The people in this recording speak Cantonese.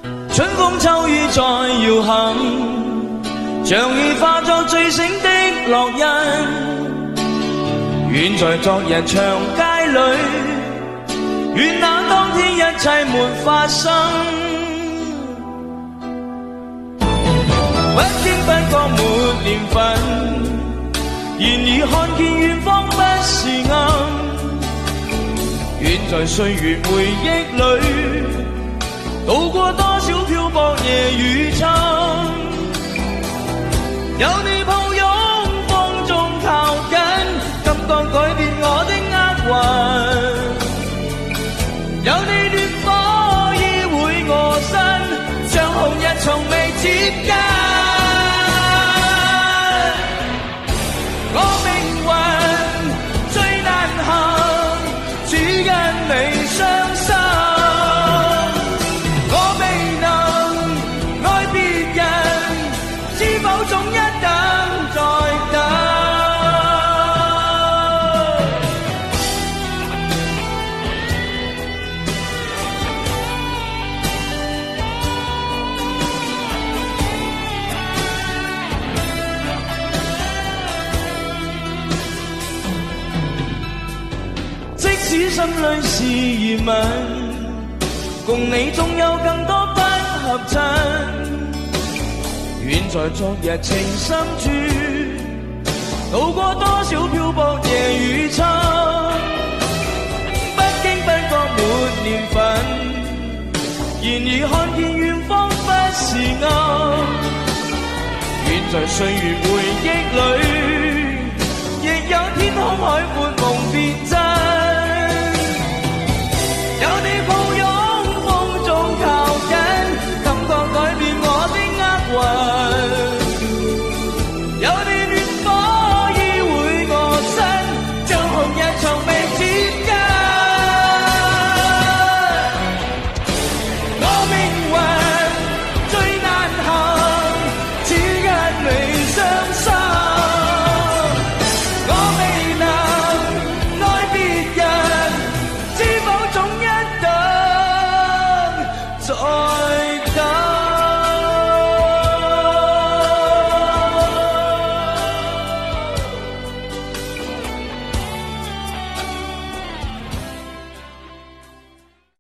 春風秋雨再搖撼，像已化作醉醒的烙印。遠在昨日長街裏，願那當天一切沒發生。不經不覺沒年份，然而看見遠方不是暗。遠在歲月回憶裏，渡過多少漂泊夜與秋。有你抱擁風中靠緊，感覺改變我的厄運。有你暖火依會我身，像紅日從未接近。我命運最難行，只因你傷心。我未能愛別人，知否總一等再等。即使心裏是疑問，共你總有更多不合襯。遠在昨日情深處，渡過多少漂泊夜與秋。不經不覺沒年份，然而看見遠方不是暗。遠在歲月回憶裏，亦有天空海闊。